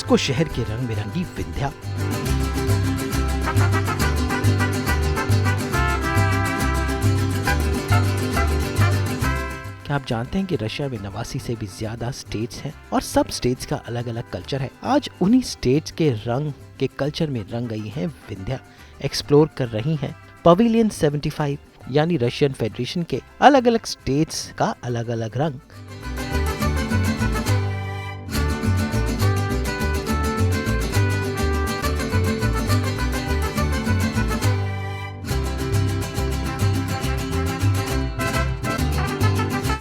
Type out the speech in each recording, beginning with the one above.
Moscow शहर के रंग बिरंगी विंध्या। क्या आप जानते हैं कि रशिया में 89 से भी ज्यादा स्टेट्स हैं और सब स्टेट्स का अलग अलग कल्चर है। आज उन्हीं स्टेट्स के रंग के कल्चर में रंग गई हैं विंध्या। एक्सप्लोर कर रही हैं पवेलियन 75 यानी रशियन फेडरेशन के अलग अलग स्टेट्स का अलग अलग रंग।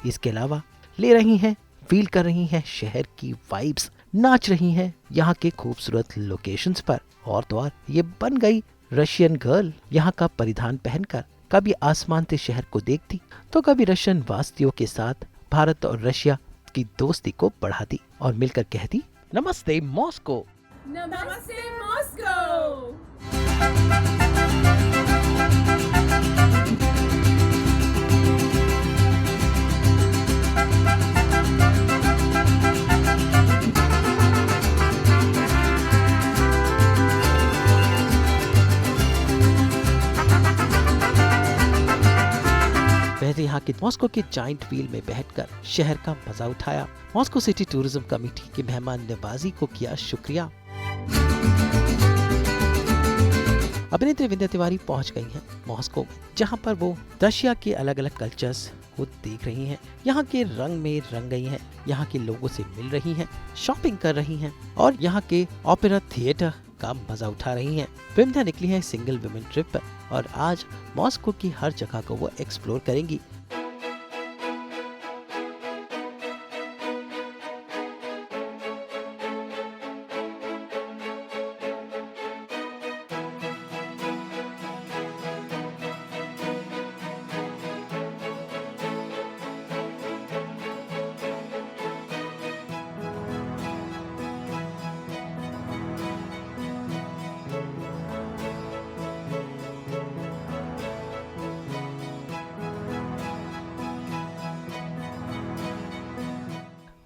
इसके अलावा ले रही हैं, फील कर रही हैं शहर की वाइब्स, नाच रही हैं यहाँ के खूबसूरत लोकेशंस पर। और तो और ये बन गई रशियन गर्ल। यहाँ का परिधान पहनकर कभी आसमान से शहर को देखती तो कभी रशियन वासियों के साथ भारत और रशिया की दोस्ती को बढ़ाती और मिलकर कहती नमस्ते मॉस्को। नमस्ते मॉस्को। वैसे यहाँ के मॉस्को के जाइंट व्हील में बैठकर शहर का मजा उठाया। मॉस्को सिटी टूरिज्म कमेटी की मेहमान नवाजी को किया शुक्रिया। अभिनेत्री विंध्या तिवारी पहुंच गई हैं मॉस्को में, जहां पर वो रशिया के अलग अलग कल्चर्स को देख रही हैं, यहाँ के रंग में रंग गई हैं, यहाँ के लोगों से मिल रही हैं, शॉपिंग कर रही हैं और यहाँ के ओपेरा थिएटर का मजा उठा रही हैं। विंध्या निकली है सिंगल वुमेन ट्रिप पर और आज मॉस्को की हर जगह को वो एक्सप्लोर करेंगी।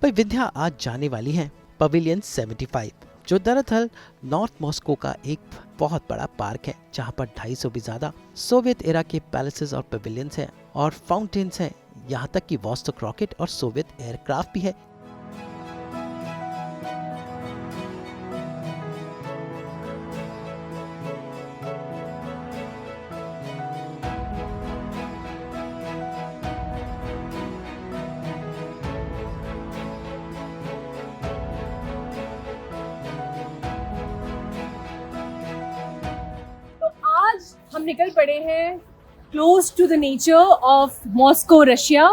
भाई विंध्या आज जाने वाली हैं पवेलियन 75, जो दरअसल नॉर्थ मॉस्को का एक बहुत बड़ा पार्क है, जहां पर 250 भी ज्यादा सोवियत एरा के पैलेसेस और पवेलियंस हैं और फाउंटेन्स हैं। यहाँ तक कि वॉस्टोक रॉकेट और सोवियत एयरक्राफ्ट भी है। हम निकल पड़े हैं close to the nature of Moscow Russia.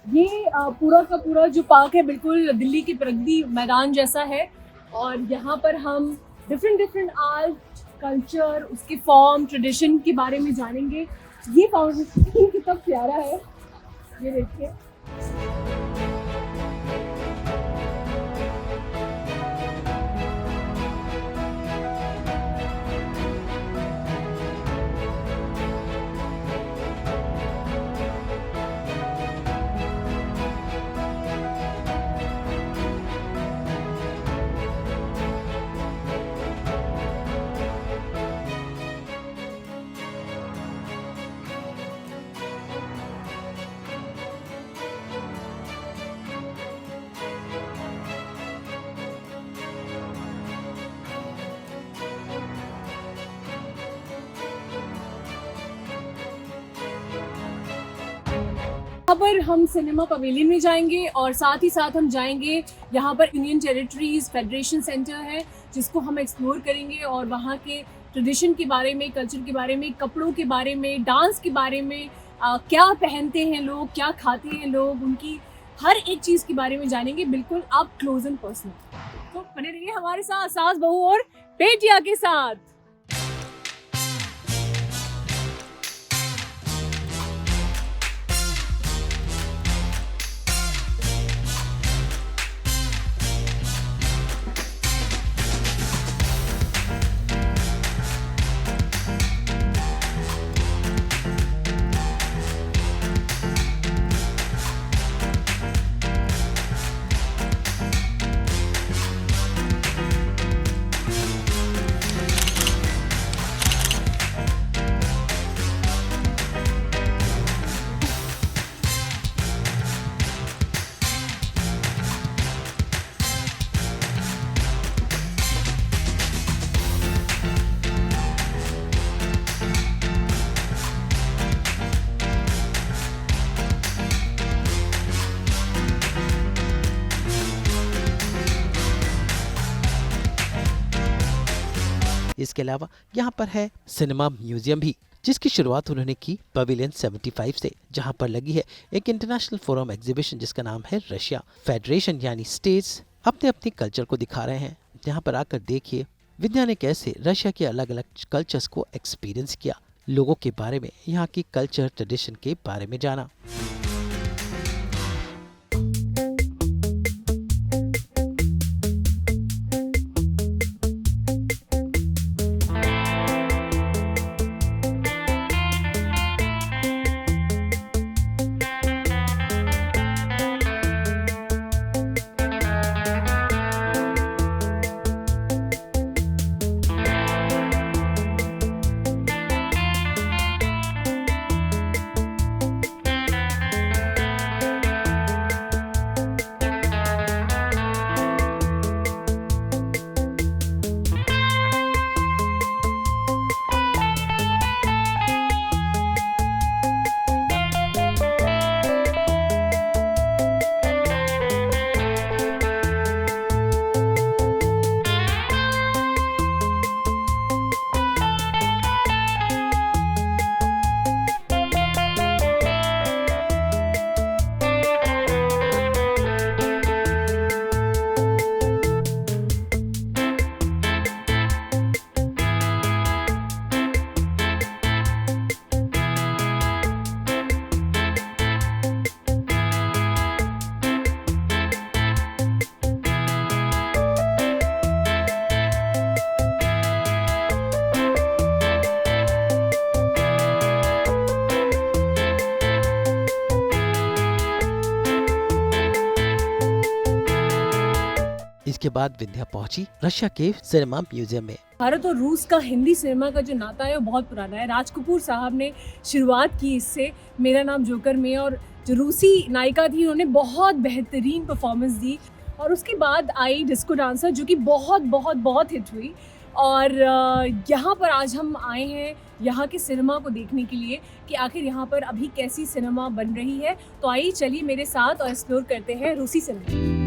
ये पूरा का पूरा जो पार्क है बिल्कुल दिल्ली के प्रगति मैदान जैसा है और यहाँ पर हम डिफरेंट आर्ट कल्चर, उसके फॉर्म, ट्रेडिशन के बारे में जानेंगे। ये फाउंटेन कितना प्यारा है, ये देखिए। यहाँ पर हम सिनेमा पवेलियन में जाएंगे और साथ ही साथ हम जाएंगे यहाँ पर यूनियन टेरिटरीज फेडरेशन सेंटर है, जिसको हम एक्सप्लोर करेंगे और वहाँ के ट्रेडिशन के बारे में, कल्चर के बारे में, कपड़ों के बारे में, डांस के बारे में, क्या पहनते हैं लोग, क्या खाते हैं लोग, उनकी हर एक चीज़ के बारे में जानेंगे, बिल्कुल आप क्लोज एंड पर्सनल। तो बने रहिए हमारे साथ सास बहू और बेटिया के साथ। इसके अलावा यहाँ पर है सिनेमा म्यूजियम भी, जिसकी शुरुआत उन्होंने की पवेलियन 75 से, जहाँ पर लगी है एक इंटरनेशनल फोरम एग्जीबिशन जिसका नाम है रशिया फेडरेशन, यानी स्टेट्स अपने अपने कल्चर को दिखा रहे हैं। यहाँ पर आकर देखिए विद्या ने कैसे रशिया के अलग अलग कल्चर्स को एक्सपीरियंस किया, लोगों के बारे में, यहाँ की कल्चर ट्रेडिशन के बारे में जाना। इसके बाद विद्या पहुंची रशिया के सिनेमा म्यूजियम में। भारत और रूस का हिंदी सिनेमा का जो नाता है वो बहुत पुराना है। राज कपूर साहब ने शुरुआत की इससे, मेरा नाम जोकर में, और जो रूसी नायिका थी उन्होंने बहुत बेहतरीन परफॉर्मेंस दी। और उसके बाद आई डिस्को डांसर, जो कि बहुत बहुत बहुत हिट हुई। और यहाँ पर आज हम आए हैं यहाँ के सिनेमा को देखने के लिए कि आखिर यहाँ पर अभी कैसी सिनेमा बन रही है। तो आइए चलिए मेरे साथ और एक्सप्लोर करते हैं रूसी सिनेमा।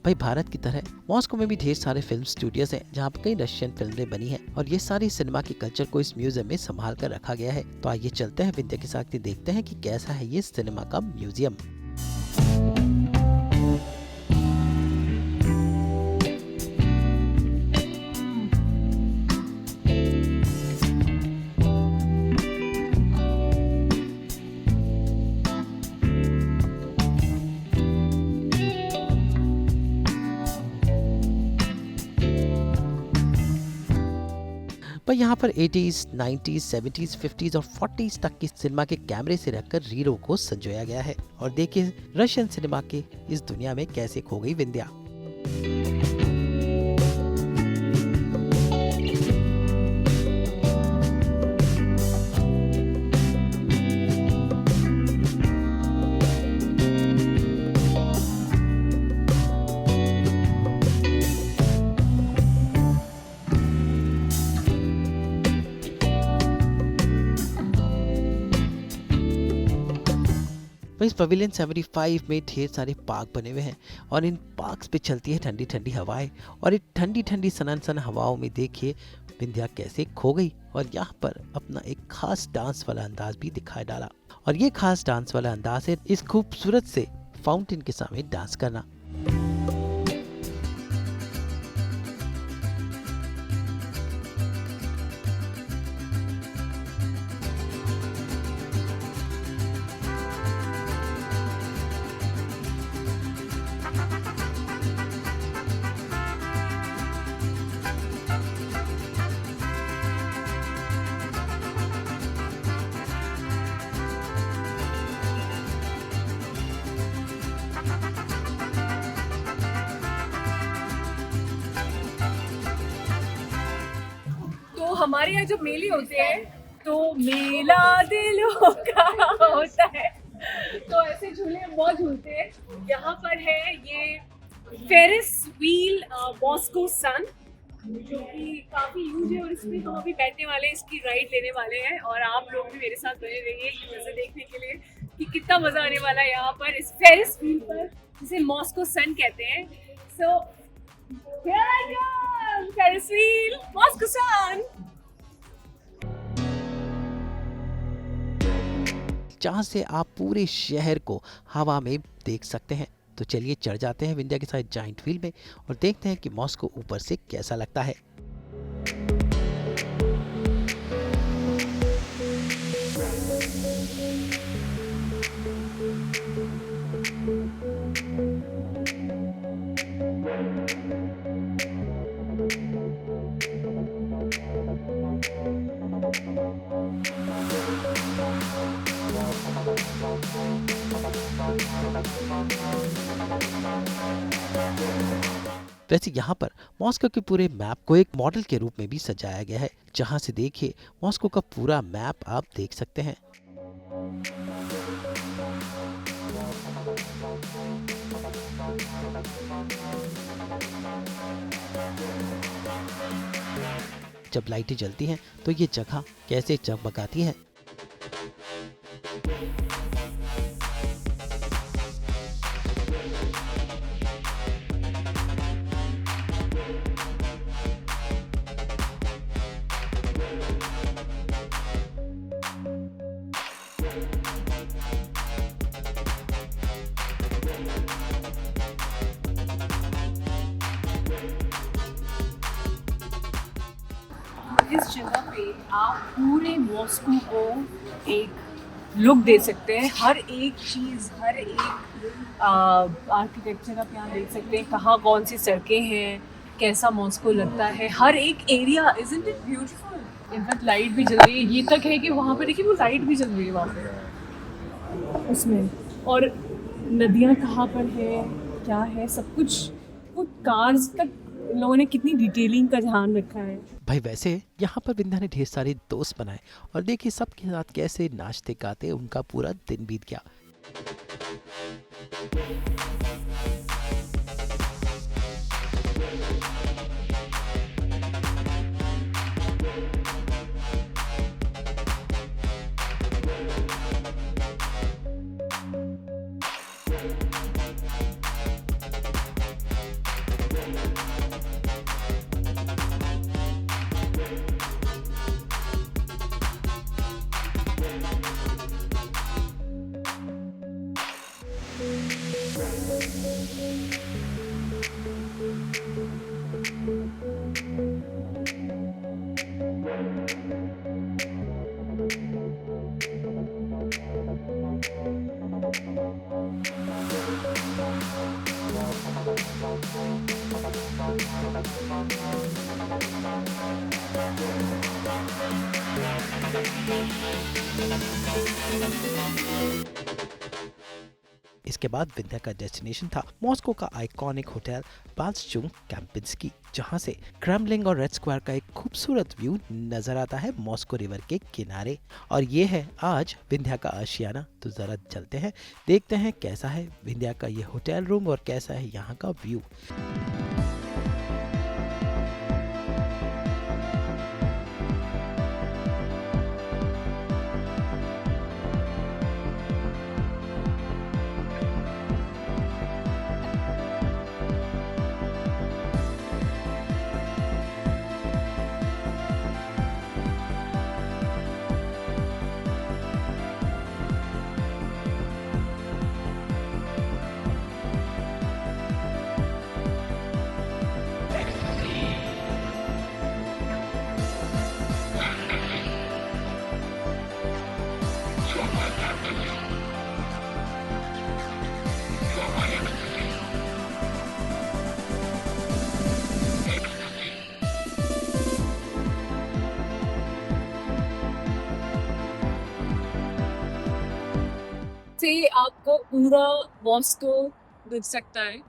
भाई भारत की तरह मॉस्को में भी ढेर सारे फिल्म स्टूडियोज हैं जहाँ पर कई रशियन फिल्में बनी हैं और ये सारी सिनेमा के कल्चर को इस म्यूजियम में संभाल कर रखा गया है। तो आइए चलते हैं विद्या के साथ, देखते हैं कि कैसा है ये सिनेमा का म्यूजियम। पर यहाँ पर 80s, 90s, 70s, 50s और 40s तक की सिनेमा के कैमरे से रखकर रीलों को संजोया गया है। और देखिए रशियन सिनेमा के इस दुनिया में कैसे खो गई विद्या। इस पवेलियन 75 में ढेर सारे पार्क बने हुए हैं और इन पार्क्स पे चलती है ठंडी ठंडी हवाएं। और ये ठंडी ठंडी सनन हवाओं में देखिए विंध्या कैसे खो गई और यहाँ पर अपना एक खास डांस वाला अंदाज भी दिखाई डाला। और ये खास डांस वाला अंदाज है इस खूबसूरत से फाउंटेन के सामने डांस करना। हमारे यहाँ जब मेले होते हैं तो मेला दिलों का होता है, तो ऐसे झूले बहुत झूलते हैं। यहाँ पर है ये फेरिस व्हील मॉस्को सन, जो कि काफ़ी यूज है और इसमें हम अभी बैठने वाले हैं, इसकी राइड लेने वाले हैं और आप लोग भी मेरे साथ बने रहिए ये मज़े देखने के लिए। कि कितना मजा आने वाला है यहाँ पर इस फेरिस व्हील पर, जिसे मॉस्को सन कहते हैं। So here I come, Ferris wheel, Moscow sun. जहाँ से आप पूरे शहर को हवा में देख सकते हैं। तो चलिए चढ़ जाते हैं विंध्या के साथ जाइंट व्हील में और देखते हैं कि मॉस्को ऊपर से कैसा लगता है। वैसे यहाँ पर मॉस्को के पूरे मैप को एक मॉडल के रूप में भी सजाया गया है, जहाँ से देखिए मॉस्को का पूरा मैप आप देख सकते हैं। जब लाइटें जलती हैं तो ये जगह कैसे चमकाती है। इस जगह पे आप पूरे मॉस्को को एक लुक दे सकते हैं। हर एक चीज़, हर एक आर्किटेक्चर आप यहाँ देख सकते हैं, कहाँ कौन सी सड़कें हैं, कैसा मॉस्को लगता है, हर एक area. Isn't it beautiful? In fact light भी जल रही है, ये तक है कि वहाँ पे देखिए वो लाइट भी जल रही है वहाँ पे उसमें। और नदियाँ कहाँ पर है, क्या है, सब कुछ, वो कार्स तक इन लोगों ने कितनी डिटेलिंग का ध्यान रखा है। भाई वैसे यहाँ पर विंध्या ने ढेर सारे दोस्त बनाए और देखिए सबके साथ कैसे नाचते गाते उनका पूरा दिन बीत गया। इसके बाद विंध्या का डेस्टिनेशन था मॉस्को का आइकॉनिक होटल बाल्स्चुंग कैम्पिंस्की, जहां से क्रेमलिन और रेड स्क्वायर का एक खूबसूरत व्यू नजर आता है मॉस्को रिवर के किनारे। और ये है आज विंध्या का आशियाना। तो जरा चलते हैं, देखते हैं कैसा है विंध्या का ये होटल रूम और कैसा है यहाँ का व्यू। से आपको पूरा मॉस्को दिख सकता है।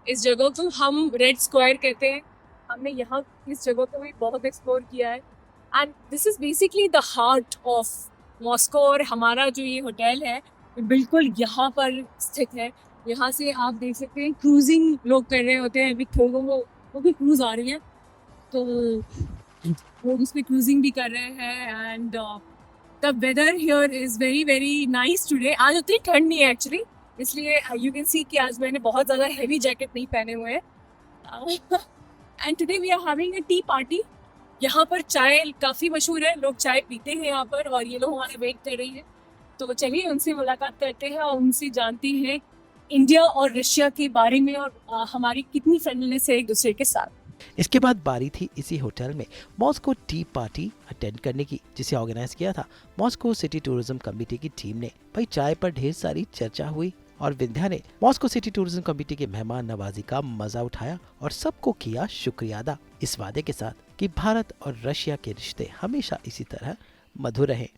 इस जगह को हम रेड स्क्वायर कहते हैं। हमने यहाँ इस जगह को भी बहुत एक्सप्लोर किया है and this is basically the heart of Moscow. और हमारा जो ये होटल है बिल्कुल यहाँ पर स्थित है। यहाँ से आप देख सकते हैं क्रूजिंग लोग कर रहे होते हैं। अभी थोड़ा वो भी क्रूज आ रही है तो वो उसमें क्रूजिंग भी कर रहे हैं and The weather here is very very nice today. आज उतनी ठंड नहीं है एक्चुअली, इसलिए you can see कि आज मैंने बहुत ज़्यादा heavy jacket नहीं पहने हुए हैं. And today we are having a tea party. यहाँ पर चाय काफ़ी मशहूर है, लोग चाय पीते हैं यहाँ पर, और ये लोग हमारे वेट कर रही हैं. तो चलिए उनसे मुलाकात करते हैं और उनसे जानते हैं इंडिया और रशिया के बारे में, और हमारी कितनी फ्रेंडलीनेस है एक दूसरे के साथ. इसके बाद बारी थी इसी होटल में मॉस्को टी पार्टी अटेंड करने की, जिसे ऑर्गेनाइज किया था मॉस्को सिटी टूरिज्म कमेटी की टीम ने. भाई चाय पर ढेर सारी चर्चा हुई और विंध्या ने मॉस्को सिटी टूरिज्म कमेटी के मेहमान नवाजी का मजा उठाया और सबको किया शुक्रिया अदा, इस वादे के साथ कि भारत और रशिया के रिश्ते हमेशा इसी तरह मधुर रहे.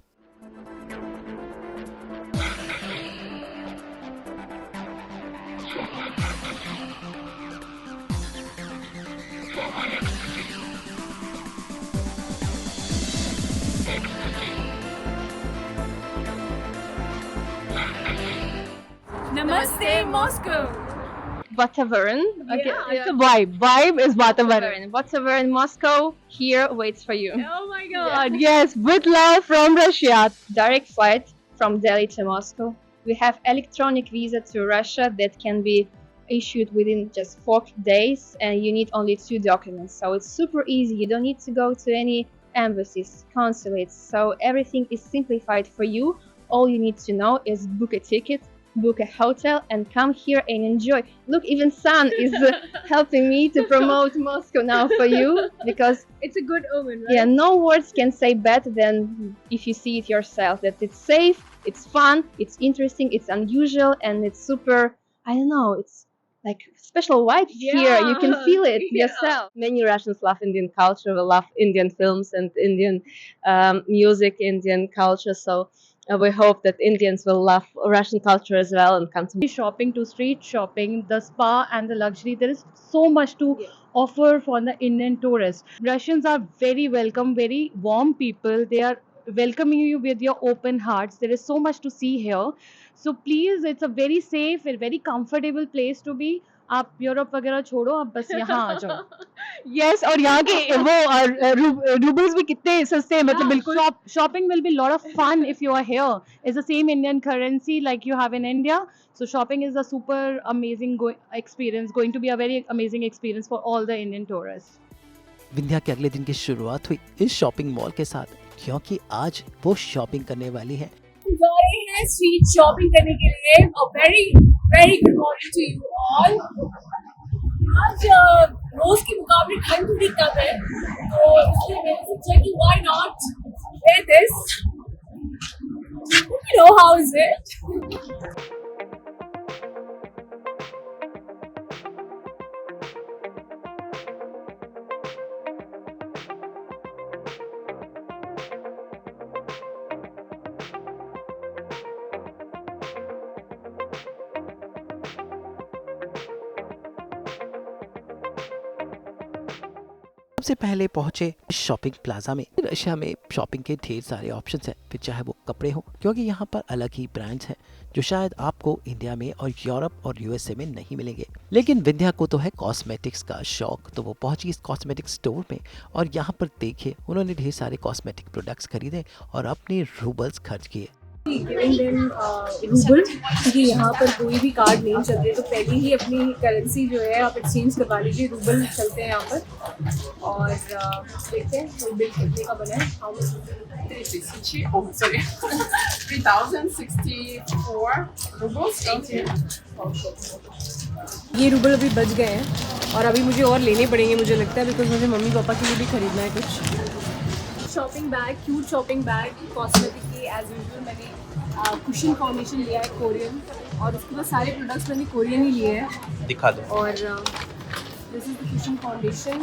नमस्ते Moscow. Vatavaran. Okay, Yeah, it's a vibe. Vibe is Vatavaran. Vatavaran, Moscow, here waits for you. Oh my god. Yes, with love from Russia. Direct flight from Delhi to Moscow. We have electronic visa to Russia that can be issued within just 4 days, and you need only 2 documents. So it's super easy. You don't need to go to any embassies, consulates. So everything is simplified for you. All you need to know is book a ticket, book a hotel, and come here and enjoy. Look, even Sun is helping me to promote Moscow now for you, because It's a good omen, right? yeah, no words can say better than if you see it yourself, that it's safe, it's fun, it's interesting, it's unusual, and it's super, I don't know, it's like special vibes here. You can feel it Yeah. yourself. Many Russians love Indian culture, we love Indian films and Indian music, Indian culture. So we hope that Indians will love Russian culture as well and come to shopping to street shopping, the spa and the luxury. There is so much to offer for the Indian tourist. Russians are very welcome, very warm people. They are welcoming you with your open hearts. There is so much to see here. So please, it's a very safe and very comfortable place to be. आप Europe वगैरह छोड़ो, आप बस यहाँ आ जाओ. Yes, और यहाँ के वो रूबल्स भी कितने सस्ते हैं, मतलब बिल्कुल. Shopping will be a lot of fun if you are here. It's the same Indian currency like you have in India. So shopping is a super amazing experience, going to be a very amazing experience for all the Indian tourists. Vindhya के अगले दिन की शुरुआत हुई इस shopping mall के साथ, क्योंकि आज वो शॉपिंग करने वाली है. जा रहे हैं स्ट्रीट शॉपिंग करने के लिए. Very very good morning to you all. आज रोज के मुकाबले ठंड थोड़ी कम है, तो इसलिए मैंने सोचा कि why not wear this. You know how is it. सबसे पहले पहुंचे शॉपिंग प्लाजा में. रशिया में शॉपिंग के ढेर सारे ऑप्शंस हैं, फिर चाहे वो कपड़े हो, क्योंकि यहाँ पर अलग ही ब्रांड्स हैं जो शायद आपको इंडिया में और यूरोप और यूएसए में नहीं मिलेंगे. लेकिन विंध्या को तो है कॉस्मेटिक्स का शौक, तो वो पहुंची इस कॉस्मेटिक स्टोर में और यहाँ पर देखिए उन्होंने ढेर सारे कॉस्मेटिक प्रोडक्ट्स खरीदे और अपने रूबल्स खर्च किए. रूबल, क्योंकि यहाँ पर कोई भी कार्ड नहीं चलते, तो पहले ही अपनी करेंसी जो है आप एक्सचेंज करवा लीजिए. रूबल चलते हैं यहाँ पर, और देखते हैं रूबल कितने का बना है. How much? 3,064 rubles. 18. ये रूबल अभी बच गए हैं और अभी मुझे और लेने पड़ेंगे, मुझे लगता है, बिकॉज मुझे मम्मी पापा के लिए भी खरीदना है कुछ. Shopping bag, cute shopping bag, cosmetic की एज यूजुअल. मैंने कुशन फाउंडेशन लिया है कोरियन, और उसके बाद सारे प्रोडक्ट्स मैंने कोरियन ही लिए हैं. दिखा दो. और this is the cushion foundation,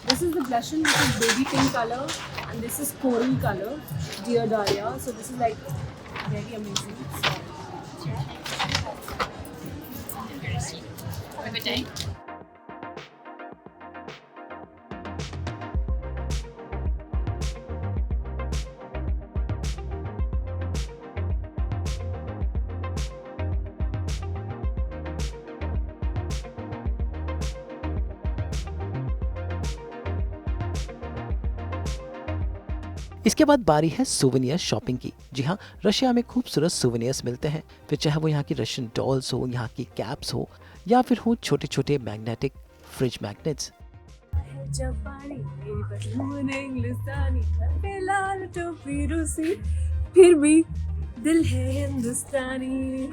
this is the blush on which is baby pink colour, and this is coral colour, dear Daria. So this is like very amazing. Have a good day. इसके बाद बारी है souvenir shopping की। जी हाँ, Russia में खूबसूरत souvenirs मिलते हैं, फिर चाहे वो यहाँ की रशियन डॉल्स हो, यहाँ की कैप्स हो, या फिर हो छोटे छोटे मैग्नेटिक फ्रिज मैग्नेट्स। जापानी बलून इंग्लिस्तानी लाल टोपी रूसी फिर भी दिल है हिंदुस्तानी।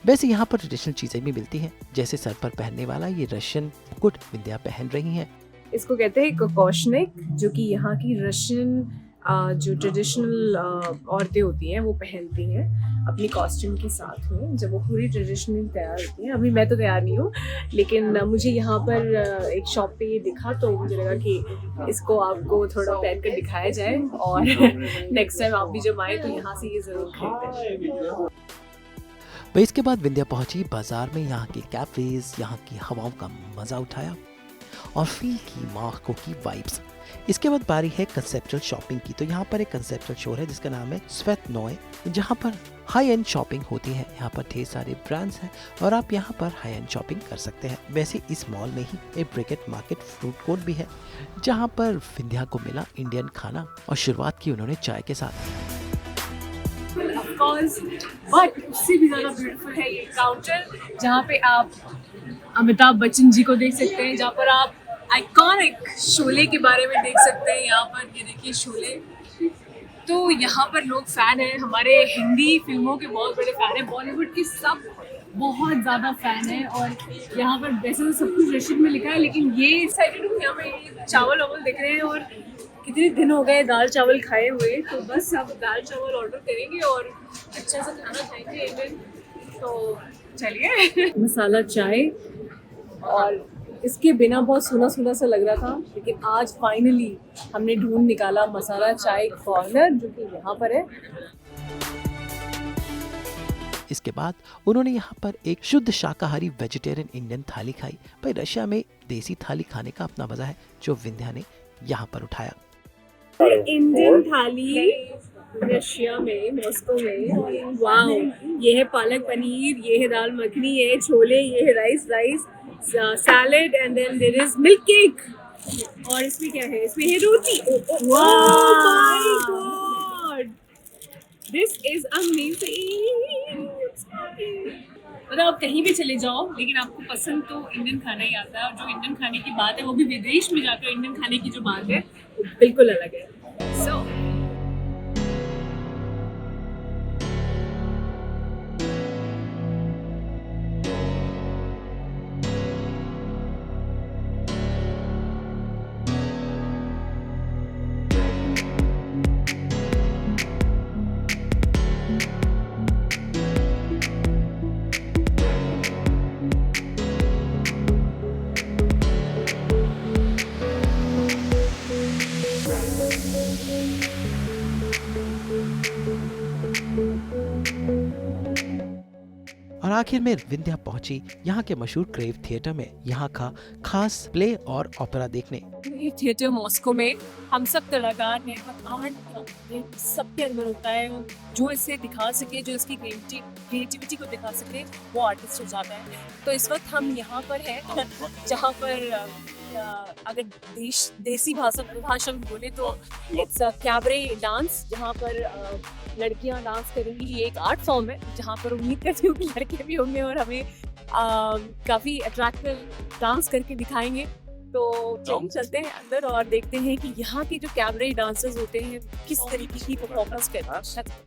वैसे यहाँ पर ट्रेडिशनल चीजें भी मिलती हैं, जैसे सर पर पहनने वाला ये रशियन मुकुट विंध्या पहन रही हैं। इसको कहते हैं कोकोशनिक, जो कि यहाँ की रशियन जो ट्रेडिशनल औरतें होती हैं वो पहनती हैं अपनी कॉस्ट्यूम के साथ में, जब वो पूरी ट्रेडिशनली तैयार होती हैं। अभी मैं तो तैयार नहीं हूँ, लेकिन मुझे यहाँ पर एक शॉप पे ये दिखा तो मुझे लगा कि इसको आपको थोड़ा पहन कर दिखाया जाए, और नेक्स्ट टाइम आप भी जब आए तो यहाँ से ये ज़रूर खरीदें। वह इसके बाद विंध्या पहुंची बाजार में, यहाँ के कैफेज, यहाँ की हवाओं का मजा उठाया और फील की मार्को की वाइब्स। इसके बाद बारी है कंसेप्चुअल शॉपिंग की। तो यहाँ पर एक कंसेप्चुअल स्टोर है जिसका नाम है स्वेत नोए, जहाँ पर हाई एंड शॉपिंग होती है। यहाँ पर ढेर सारे ब्रांड्स हैं और आप यहाँ पर हाई एंड शॉपिंग कर सकते हैं। वैसे इस मॉल में ही एक ब्रिकेट मार्केट फ्रूट कोर्ट भी है, जहाँ पर विंध्या को मिला इंडियन खाना और शुरुआत की उन्होंने चाय के साथ। बट उससे भी ज़्यादा ब्यूटीफुल है ये काउंटर, जहाँ पे आप अमिताभ बच्चन जी को देख सकते हैं, जहाँ पर आप आइकॉनिक शोले के बारे में देख सकते हैं। यहाँ पर ये देखिए शोले, तो यहाँ पर लोग फ़ैन हैं, हमारे हिंदी फिल्मों के बहुत बड़े फ़ैन हैं, बॉलीवुड के सब बहुत ज़्यादा फ़ैन हैं। और यहाँ पर वैसे तो सब कुछ रशियन में लिखा है, लेकिन ये एक्साइटेड हूँ, यहाँ पे चावल वावल दिख रहे हैं और कितने दिन हो गए दाल चावल खाए हुए, तो बस अब दाल चावल ऑर्डर करेंगे और अच्छा सा खाना खाएंगे एक दिन। तो चलिए मसाला चाय, और इसके बिना बहुत सुना सुना सा लग रहा था, लेकिन आज फाइनली हमने ढूंढ निकाला मसाला चाय कॉर्नर, जो कि यहाँ पर है। इसके बाद उन्होंने यहाँ पर एक शुद्ध शाकाहारी वेजिटेरियन इंडियन थाली खाई। भाई रशिया में देसी थाली खाने का अपना मजा है, जो विंध्या ने यहाँ पर उठाया। इंडियन थाली रशिया में, मॉस्को में, वाओ! ये है पालक पनीर, ये है दाल मखनी, ये है छोले, ये है rice, salad, and then there is milk cake. और इसमें क्या है? इसमें है रोटी। Wow my god, this is amazing. मतलब आप कहीं भी चले जाओ, लेकिन आपको पसंद तो इंडियन खाना ही आता है। और जो इंडियन खाने की बात है, वो भी विदेश में जाकर इंडियन खाने की जो बात है, वो बिल्कुल अलग है। सो और आखिर में विंध्या पहुंची यहाँ के मशहूर क्रेव थिएटर में, यहाँ का खास प्ले और ओपेरा देखने। ये थिएटर मॉस्को में हम सब कलाकार हैं, आर्ट सबके अंदर होता है। जो इसे दिखा सके, जो इसकी क्रिएटिविटी को दिखा सके, वो आर्टिस्ट हो जाता है। तो इस वक्त हम यहाँ पर हैं, जहाँ पर अगर देसी भाषा में बोले तो इट्स कैबरे डांस, जहाँ पर लड़कियाँ डांस करेंगी। ये एक आर्ट फॉर्म है, जहाँ पर उम्मीद करती हूँ कि लड़के भी होंगे और हमें काफ़ी अट्रैक्टिव डांस करके दिखाएंगे। तो चलते हैं अंदर और देखते हैं कि यहाँ के जो कैबरे डांसर्स होते हैं किस तरीके की परफॉर्मेंस करते हैं।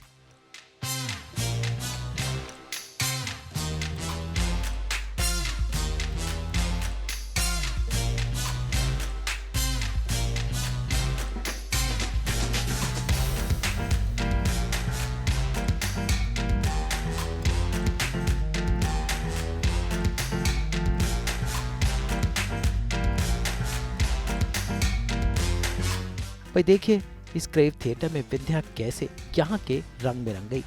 भाई देखिए इस क्रेव थिएटर में विंध्या कैसे यहाँ के रंग में रंग गई।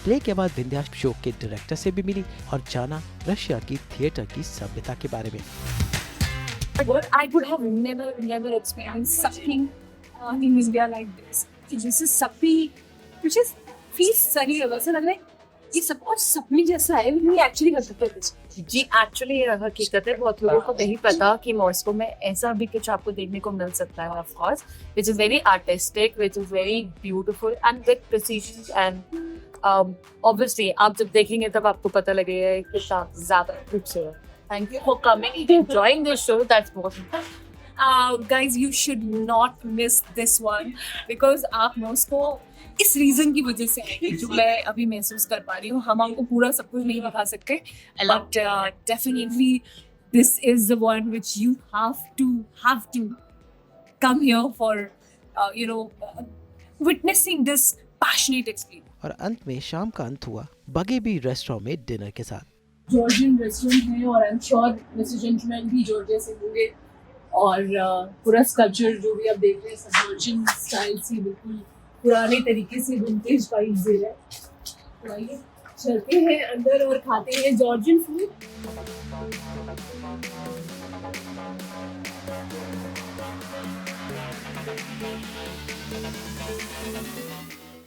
प्ले के बाद विंध्या शो के डायरेक्टर से भी मिली और जाना रशिया की थिएटर की सभ्यता के बारे में। But I would have never experienced something in India like this. कि जैसे सपी, which is feels surreal. ऐसा लग रहा है ये सब कुछ सपने जैसा है, we actually कर सकते हैं। जी एक्चुअली ये हकीकत है, बहुत लोगों को नहीं पता कि मॉस्को में ऐसा भी कुछ आपको देखने को मिल सकता है of course, which is very artistic, which is very beautiful and with precision and obviously आप जब देखेंगे तब आपको पता लगेगा कितना ज्यादा खूबसूरत। Thank you for coming, enjoying this show, that's most Guys, you should not miss this one because आप मॉस्को इस रीजन की वजह से आएंगे जो मैं अभी महसूस कर पा रही हूँ। हम आपको पूरा सब कुछ नहीं बता सकते, but definitely this is the one which you have to come here for witnessing this passionate experience. और अंत में शाम का अंत हुआ बगेबी रेस्टोरेंट में डिनर के साथ। जॉर्जियन रेस्टोरेंट है और I am sure mister gentleman भी जॉर्जिया से होंगे, और पूरा स्कल्पचर जो भी आप देख रहे हैं सब जॉर्जियन स्टाइल से बिल्कुल पुराने तरीके से विंटेज वाइब्स दे रहा है। तो आइए चलते हैं अंदर और खाते हैं जॉर्जियन फूड।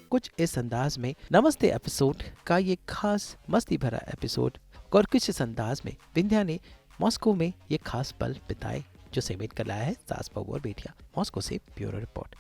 कुछ इस अंदाज में नमस्ते एपिसोड का ये खास मस्ती भरा एपिसोड, और कुछ इस अंदाज में विंध्या ने मॉस्को में ये खास पल बिताए जो समेट कर लाया है सास बहू और बेटियां। मॉस्को से ब्यूरो रिपोर्ट।